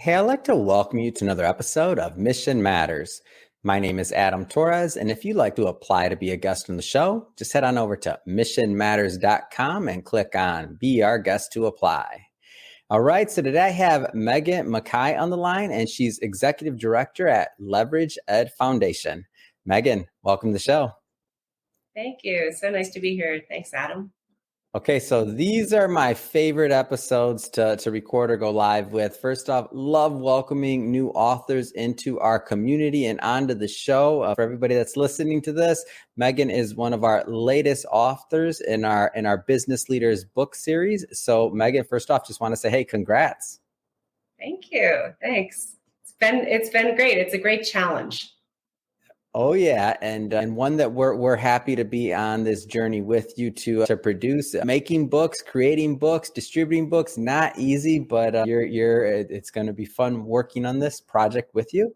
Hey, I'd like to welcome you to another episode of Mission Matters. My name is Adam Torres, and if you'd like to apply to be a guest on the show, just head on over to missionmatters.com and click on Be Our Guest to apply. All right, so today I have Megan Mackay on the line, and she's Executive Director at Leverage Ed Foundation. Megan, welcome to the show. Thank you. So nice to be here. Thanks, Adam. Okay, so these are my favorite episodes to record or go live with. First off, love welcoming new authors into our community and onto the show. For everybody that's listening to this, Megan is one of our latest authors in our Business Leaders book series. So Megan, first off, just want to say, hey, congrats. Thank you. Thanks. It's been great. It's a great challenge. Oh yeah, and one that we're happy to be on this journey with you to produce. Making books, creating books, distributing books, not easy, but it's going to be fun working on this project with you.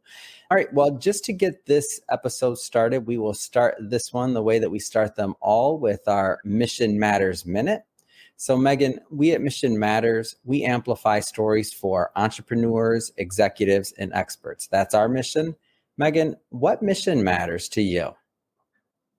All right, well, just to get this episode started, we will start this one the way that we start them all, with our Mission Matters Minute. So Megan, we at Mission Matters, we amplify stories for entrepreneurs, executives, and experts. That's our mission. Megan, what mission matters to you?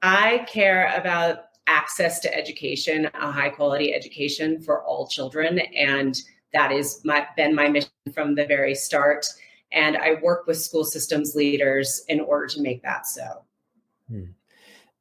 I care about access to education, a high quality education for all children. And that has been my mission from the very start. And I work with school systems leaders in order to make that so.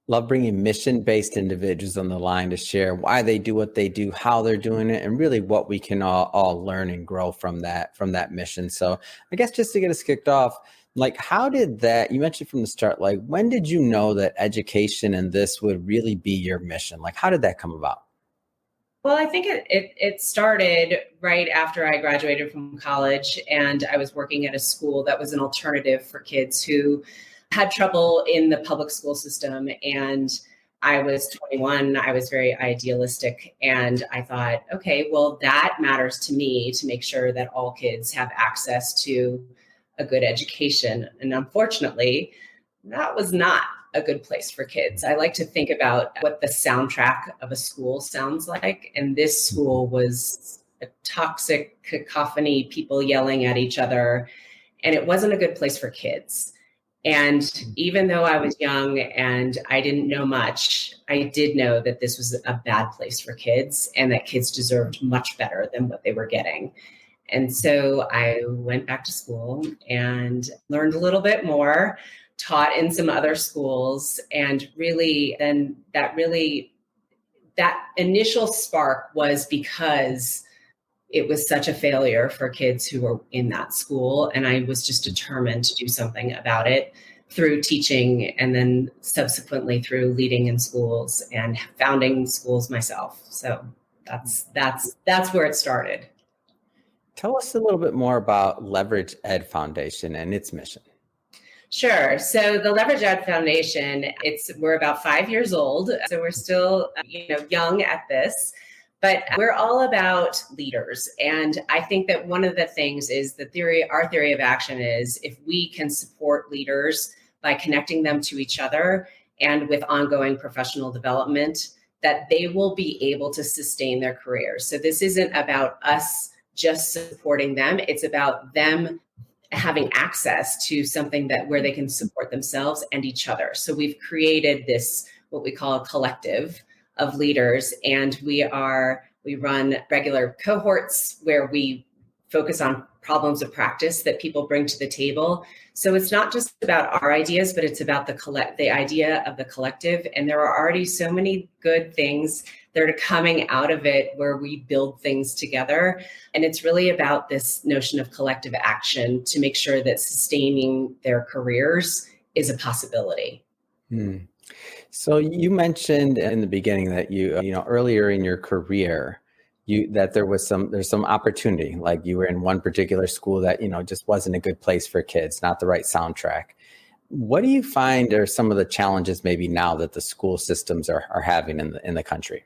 Love bringing mission-based individuals on the line to share why they do what they do, how they're doing it, and really what we can all learn and grow from that mission. So I guess just to get us kicked off, like, how did that, you mentioned from the start, like, when did you know that education and this would really be your mission? Like, how did that come about? Well, I think it started right after I graduated from college, and I was working at a school that was an alternative for kids who had trouble in the public school system. And I was 21, I was very idealistic, and I thought, okay, well, that matters to me, to make sure that all kids have access to a good education. And unfortunately, that was not a good place for kids. I like to think about what the soundtrack of a school sounds like. And this school was a toxic cacophony, people yelling at each other. And it wasn't a good place for kids. And even though I was young and I didn't know much, I did know that this was a bad place for kids and that kids deserved much better than what they were getting. And so I went back to school and learned a little bit more, taught in some other schools, and really then that initial spark was because it was such a failure for kids who were in that school. And I was just determined to do something about it through teaching, and then subsequently through leading in schools and founding schools myself. So that's where it started. Tell us a little bit more about Leverage Ed Foundation and its mission. Sure. So the Leverage Ed Foundation, we're about 5 years old, so we're still young at this, but we're all about leaders. And I think that one of the things is our theory of action is, if we can support leaders by connecting them to each other and with ongoing professional development, that they will be able to sustain their careers. So this isn't about us just supporting them. It's about them having access to something where they can support themselves and each other. So we've created this, what we call a collective of leaders, and we run regular cohorts where we focus on problems of practice that people bring to the table. So it's not just about our ideas, but it's about the idea of the collective. And there are already so many good things that are coming out of it where we build things together. And it's really about this notion of collective action to make sure that sustaining their careers is a possibility. So you mentioned in the beginning that you earlier in your career, that there's some opportunity, like you were in one particular school that, just wasn't a good place for kids, not the right soundtrack. What do you find are some of the challenges maybe now that the school systems are having in the country?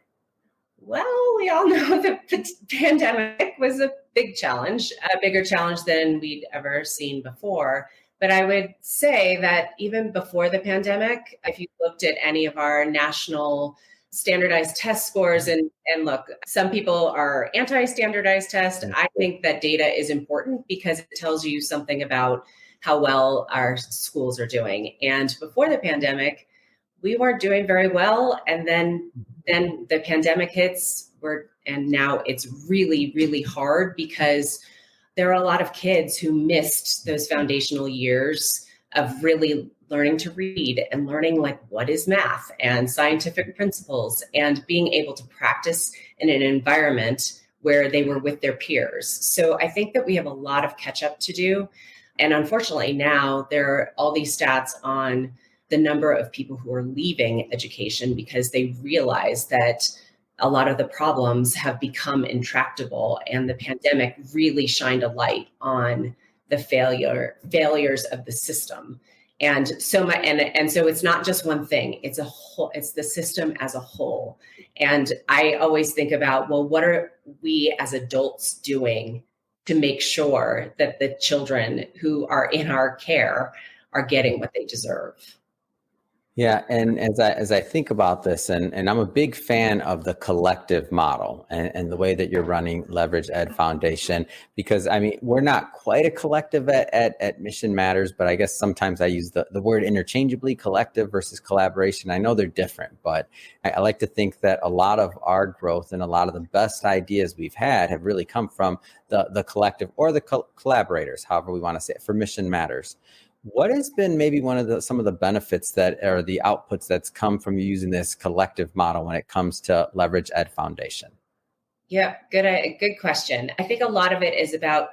Well, we all know that the pandemic was a big challenge, a bigger challenge than we'd ever seen before. But I would say that even before the pandemic, if you looked at any of our national standardized test scores. And look, some people are anti-standardized test. I think that data is important because it tells you something about how well our schools are doing. And before the pandemic, we weren't doing very well. And then the pandemic hits, and now it's really, really hard because there are a lot of kids who missed those foundational years of really learning to read and learning like what is math and scientific principles and being able to practice in an environment where they were with their peers. So I think that we have a lot of catch up to do. And unfortunately now there are all these stats on the number of people who are leaving education because they realize that a lot of the problems have become intractable, and the pandemic really shined a light on the failures of the system. And so it's not just one thing, it's a whole, it's the system as a whole. And I always think about, well, what are we as adults doing to make sure that the children who are in our care are getting what they deserve? Yeah, and as I think about this, and I'm a big fan of the collective model and the way that you're running Leverage Ed Foundation, because I mean, we're not quite a collective at Mission Matters, but I guess sometimes I use the word interchangeably, collective versus collaboration. I know they're different, but I like to think that a lot of our growth and a lot of the best ideas we've had have really come from the collective or the collaborators, however we want to say it, for Mission Matters. What has been maybe some of the benefits that are the outputs that's come from using this collective model when it comes to Leverage Ed Foundation? Yeah, good question. I think a lot of it is about,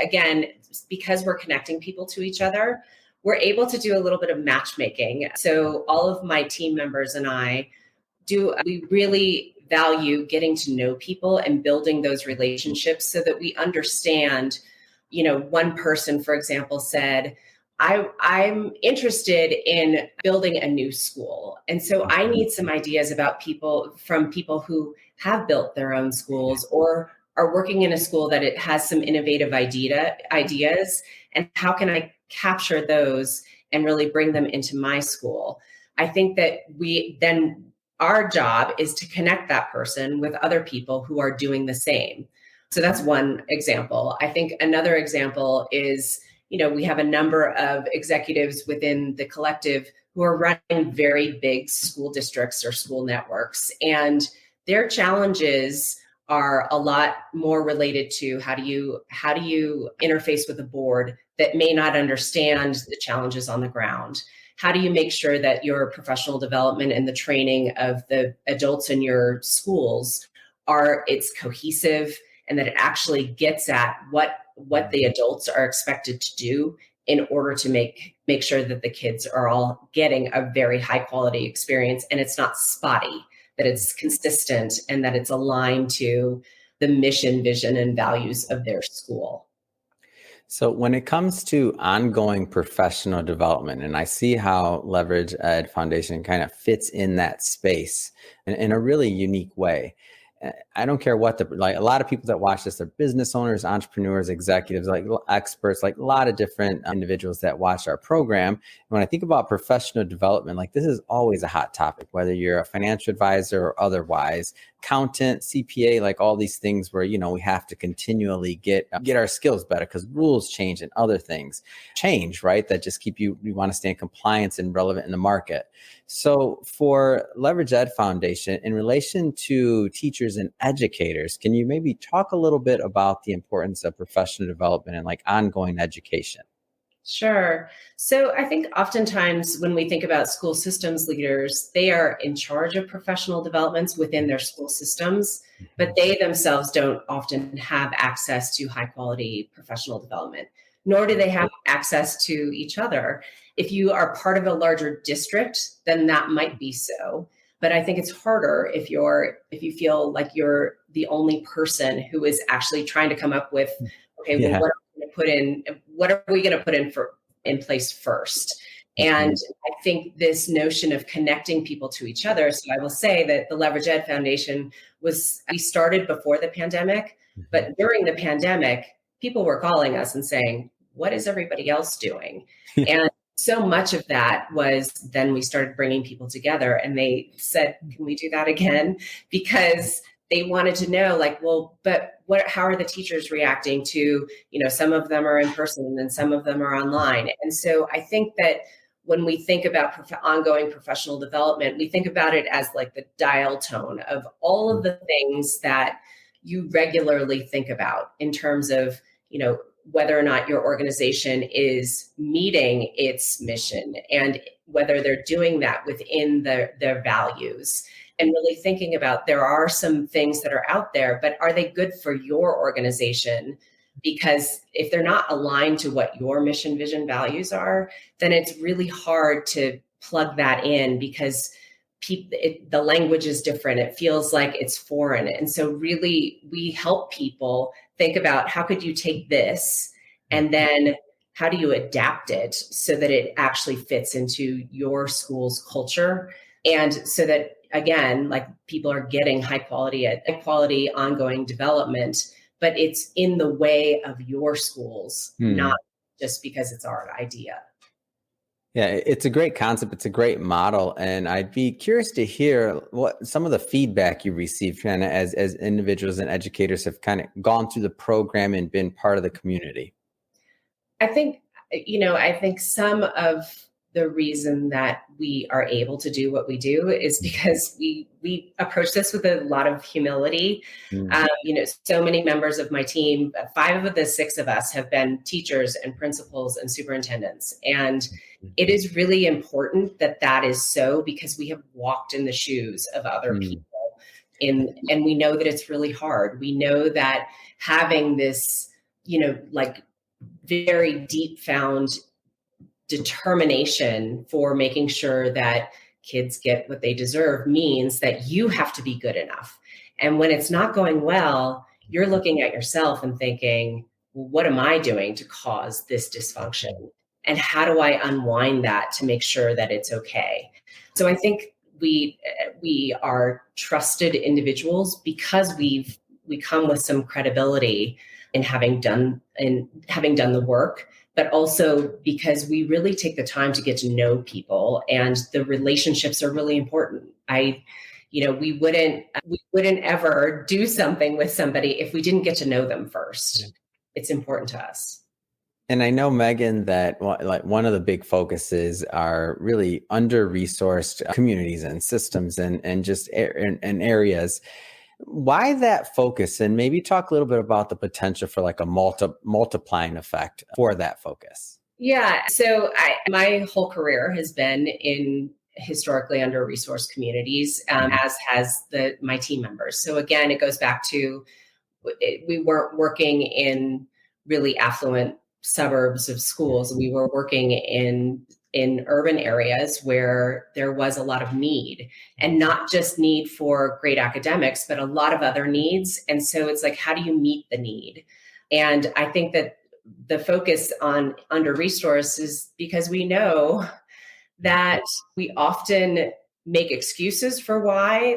again, because we're connecting people to each other, we're able to do a little bit of matchmaking. So all of my team members and we really value getting to know people and building those relationships so that we understand, one person, for example, said, I'm interested in building a new school. And so I need some ideas about from people who have built their own schools or are working in a school that it has some innovative ideas. And how can I capture those and really bring them into my school? I think that our job is to connect that person with other people who are doing the same. So that's one example. I think another example is, we have a number of executives within the collective who are running very big school districts or school networks. And their challenges are a lot more related to how do you interface with a board that may not understand the challenges on the ground? How do you make sure that your professional development and the training of the adults in your schools it's cohesive and that it actually gets at what the adults are expected to do in order to make sure that the kids are all getting a very high quality experience, and it's not spotty, that it's consistent and that it's aligned to the mission, vision, and values of their school. So when it comes to ongoing professional development, and I see how Leverage Ed Foundation kind of fits in that space in a really unique way. I don't care what a lot of people that watch this, they're business owners, entrepreneurs, executives, like experts, like a lot of different individuals that watch our program. And when I think about professional development, like this is always a hot topic, whether you're a financial advisor or otherwise, accountant, CPA, like all these things where, we have to continually get our skills better because rules change and other things change, right? That just we want to stay in compliance and relevant in the market. So for Leverage Ed Foundation, in relation to teachers and educators, can you maybe talk a little bit about the importance of professional development and like ongoing education? Sure. So I think oftentimes when we think about school systems leaders, they are in charge of professional developments within their school systems, but they themselves don't often have access to high quality professional development, nor do they have access to each other. If you are part of a larger district, then that might be so. But I think it's harder if you feel like you're the only person who is actually trying to come up with, okay, well, what are we going to put in place first? And I think this notion of connecting people to each other. So I will say that the Leverage Ed Foundation we started before the pandemic, but during the pandemic, people were calling us and saying, what is everybody else doing? And so much of that was then we started bringing people together and they said, can we do that again? Because they wanted to know, like, well, but how are the teachers reacting to, some of them are in person and some of them are online. And so I think that when we think about ongoing professional development, we think about it as like the dial tone of all of the things that you regularly think about in terms of, whether or not your organization is meeting its mission and whether they're doing that within their values, and really thinking about there are some things that are out there, but are they good for your organization? Because if they're not aligned to what your mission, vision, values are, then it's really hard to plug that in because the language is different. It feels like it's foreign. And so really we help people think about how could you take this and then how do you adapt it so that it actually fits into your school's culture, and so that, again, like people are getting high quality ongoing development, but it's in the way of your schools, not just because it's our idea. Yeah, it's a great concept. It's a great model. And I'd be curious to hear what some of the feedback you received kind of as individuals and educators have kind of gone through the program and been part of the community. I think some of the reason that we are able to do what we do is because we approach this with a lot of humility. So many members of my team, 5 of the 6 of us have been teachers and principals and superintendents. And it is really important that is so, because we have walked in the shoes of other people. And we know that it's really hard. We know that having this, like very deep found determination for making sure that kids get what they deserve means that you have to be good enough. And when it's not going well, you're looking at yourself and thinking, well, what am I doing to cause this dysfunction? And how do I unwind that to make sure that it's okay? So I think we are trusted individuals because we come with some credibility in having done the work, but also because we really take the time to get to know people, and the relationships are really important. We wouldn't ever do something with somebody if we didn't get to know them first. It's important to us. And I know, Megan, that one of the big focuses are really under-resourced communities and systems and just and areas. Why that focus? And maybe talk a little bit about the potential for like a multiplying effect for that focus. Yeah. So my whole career has been in historically under-resourced communities, as has my team members. So again, it goes back to we weren't working in really affluent suburbs of schools. We were working in urban areas where there was a lot of need, and not just need for great academics, but a lot of other needs. And so it's like, how do you meet the need? And I think that the focus on under-resourced is because we know that we often make excuses for why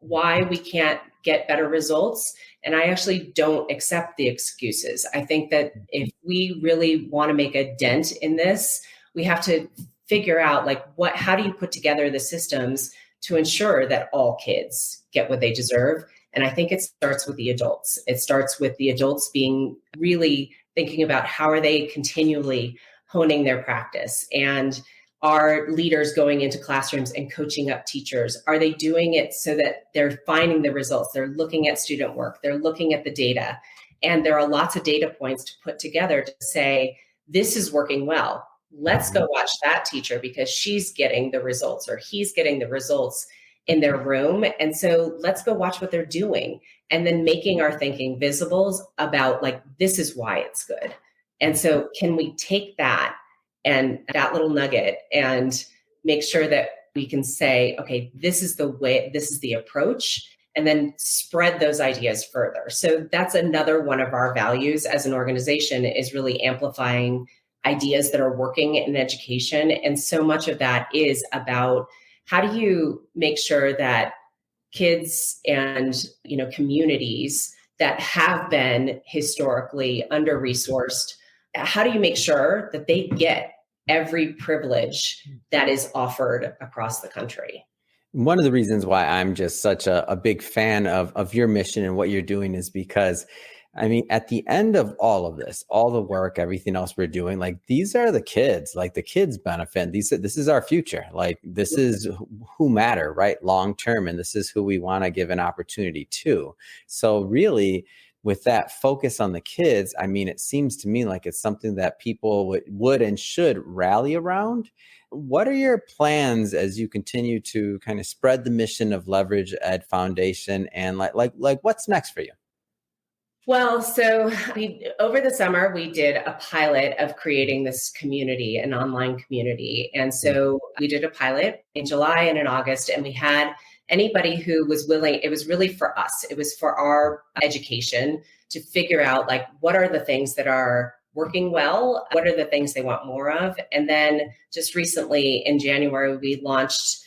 we can't get better results. And I actually don't accept the excuses. I think that if we really want to make a dent in this, we have to figure out how do you put together the systems to ensure that all kids get what they deserve. And I think it starts with the adults. It starts with the adults being really thinking about how are they continually honing their practice, and are leaders going into classrooms and coaching up teachers? Are they doing it so that they're finding the results? They're looking at student work. They're looking at the data. And there are lots of data points to put together to say, this is working well. Let's go watch that teacher because she's getting the results, or he's getting the results in their room. And so let's go watch what they're doing, and then making our thinking visibles about this is why it's good. And so can we take that and that little nugget and make sure that we can say, okay, this is the way, this is the approach, and then spread those ideas further. So that's another one of our values as an organization, is really amplifying ideas that are working in education. And so much of that is about how do you make sure that kids and communities that have been historically under-resourced, how do you make sure that they get every privilege that is offered across the country. One of the reasons why I'm just such a big fan of your mission and what you're doing is because, I mean, at the end of all of this, all the work, everything else we're doing, like these are the kids, like the kids benefit. This is our future. Like this is who matter, right? Long term. And this is who we want to give an opportunity to. So really, with that focus on the kids, I mean, it seems to me like it's something that people would and should rally around. What are your plans as you continue to kind of spread the mission of Leverage Ed Foundation, and like what's next for you? Well, so over the summer, we did a pilot of creating this community, an online community. And so we did a pilot in July and in August, and we had anybody who was willing. It was really for us. It was for our education to figure out like, what are the things that are working well? What are the things they want more of? And then just recently in January, we launched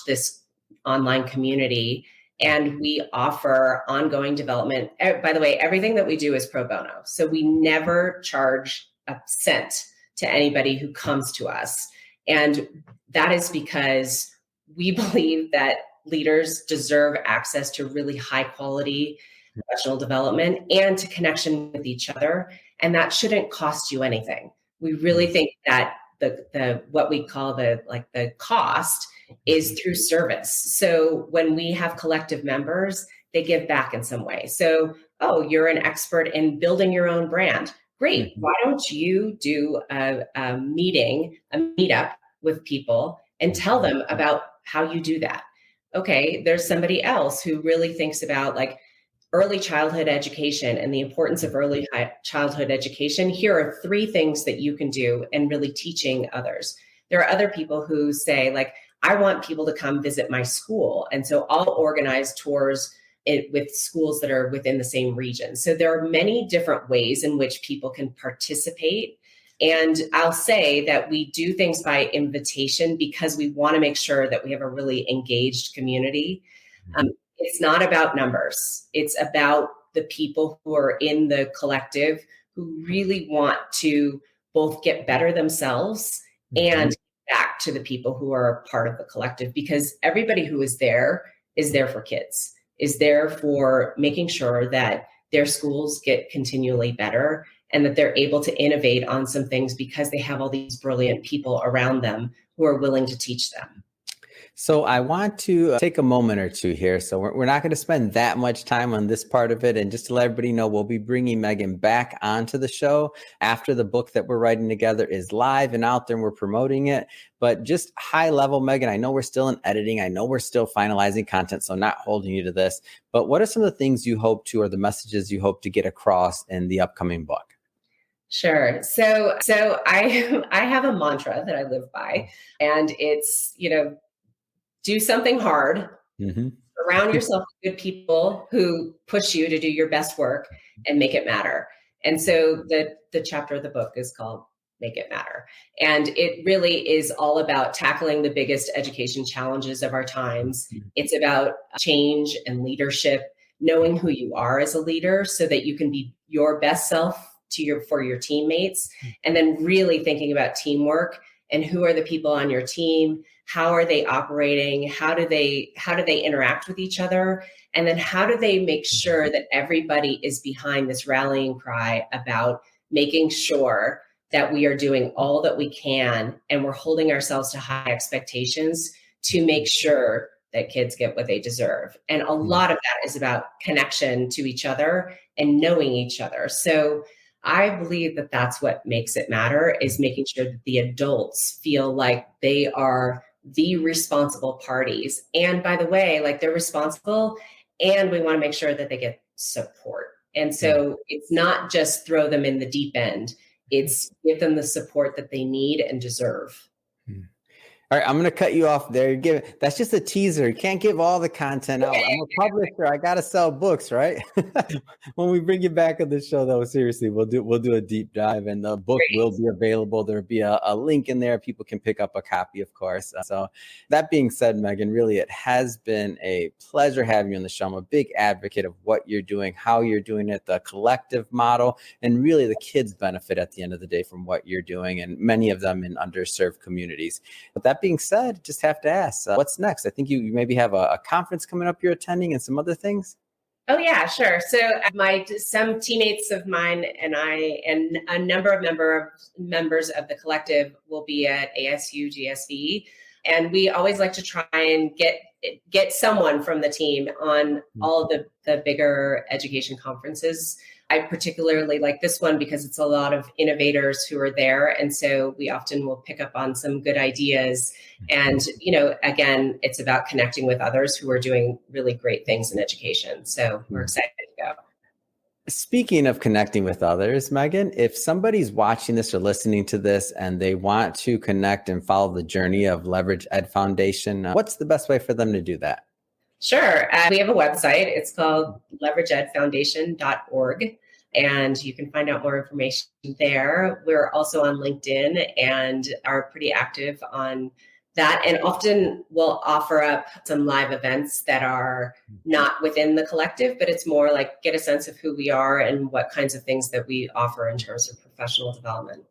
this online community. And we offer ongoing development. By the way, everything that we do is pro bono. So we never charge a cent to anybody who comes to us. And that is because we believe that leaders deserve access to really high quality professional development and to connection with each other. And that shouldn't cost you anything. We really think that the what we call the cost is through service. So when we have collective members, they give back in some way. So, oh, you're an expert in building your own brand. Great. Why don't you do a meetup with people and tell them about how you do that? Okay, there's somebody else who really thinks about like early childhood education and the importance of early childhood education. Here are 3 things that you can do and really teaching others. There are other people who say like, I want people to come visit my school. And so I'll organize tours with schools that are within the same region. So there are many different ways in which people can participate. And I'll say that we do things by invitation because we want to make sure that we have a really engaged community. It's not about numbers. It's about the people who are in the collective who really want to both get better themselves and back to the people who are part of the collective, because everybody who is there for kids, is there for making sure that their schools get continually better and that they're able to innovate on some things because they have all these brilliant people around them who are willing to teach them. So I want to take a moment or two here. So we're not going to spend that much time on this part of it. And just to let everybody know, we'll be bringing Megan back onto the show after the book that we're writing together is live and out there and we're promoting it. But just high level, Megan, I know we're still in editing. I know we're still finalizing content, so not holding you to this. But what are some of the things you hope to, or the messages you hope to get across in the upcoming book? Sure. So I have a mantra that I live by, and it's, do something hard, surround yourself with good people who push you to do your best work and make it matter. And so the chapter of the book is called Make It Matter. And it really is all about tackling the biggest education challenges of our times. It's about change and leadership, knowing who you are as a leader so that you can be your best self for your teammates, and then really thinking about teamwork and who are the people on your team. How are they operating? How do they interact with each other? And then how do they make sure that everybody is behind this rallying cry about making sure that we are doing all that we can and we're holding ourselves to high expectations to make sure that kids get what they deserve. And a lot of that is about connection to each other and knowing each other. So I believe that that's what makes it matter, is making sure that the adults feel like they are the responsible parties. And by the way, like they're responsible, and we want to make sure that they get support. And so it's not just throw them in the deep end, it's give them the support that they need and deserve. All right, I'm going to cut you off there. That's just a teaser. You can't give all the content out. I'm a publisher. I got to sell books, right? When we bring you back on the show, though, seriously, we'll do a deep dive, and the book will be available. There'll be a link in there. People can pick up a copy, of course. So that being said, Megan, really, it has been a pleasure having you on the show. I'm a big advocate of what you're doing, how you're doing it, the collective model, and really the kids benefit at the end of the day from what you're doing, and many of them in underserved communities. But that being said, just have to ask, what's next? I think you maybe have a conference coming up you're attending and some other things. Oh yeah, sure. So some teammates of mine and I and a number of members of the collective will be at ASU GSV, and we always like to try and get someone from the team on all of the bigger education conferences. I particularly like this one because it's a lot of innovators who are there. And so we often will pick up on some good ideas. And, again, it's about connecting with others who are doing really great things in education. So we're excited to go. Speaking of connecting with others, Megan, if somebody's watching this or listening to this and they want to connect and follow the journey of Leverage Ed Foundation, what's the best way for them to do that? Sure. We have a website. It's called leverageedfoundation.org, and you can find out more information there. We're also on LinkedIn and are pretty active on that, and often we'll offer up some live events that are not within the collective, but it's more like get a sense of who we are and what kinds of things that we offer in terms of professional development.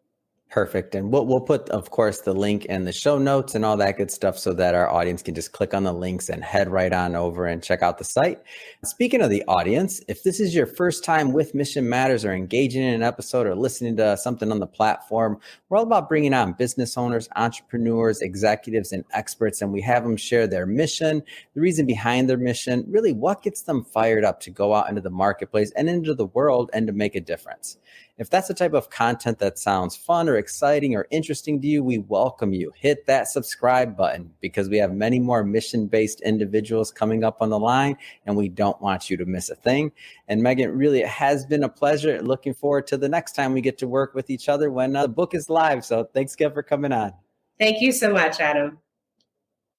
Perfect. And we'll put, of course, the link in the show notes and all that good stuff so that our audience can just click on the links and head right on over and check out the site. Speaking of the audience, if this is your first time with Mission Matters or engaging in an episode or listening to something on the platform, we're all about bringing on business owners, entrepreneurs, executives, and experts, and we have them share their mission, the reason behind their mission, really what gets them fired up to go out into the marketplace and into the world and to make a difference. If that's the type of content that sounds fun or exciting or interesting to you, we welcome you. Hit that subscribe button because we have many more mission-based individuals coming up on the line, and we don't want you to miss a thing. And Megan, really, it has been a pleasure. Looking forward to the next time we get to work with each other when the book is live. So thanks again for coming on. Thank you so much, Adam.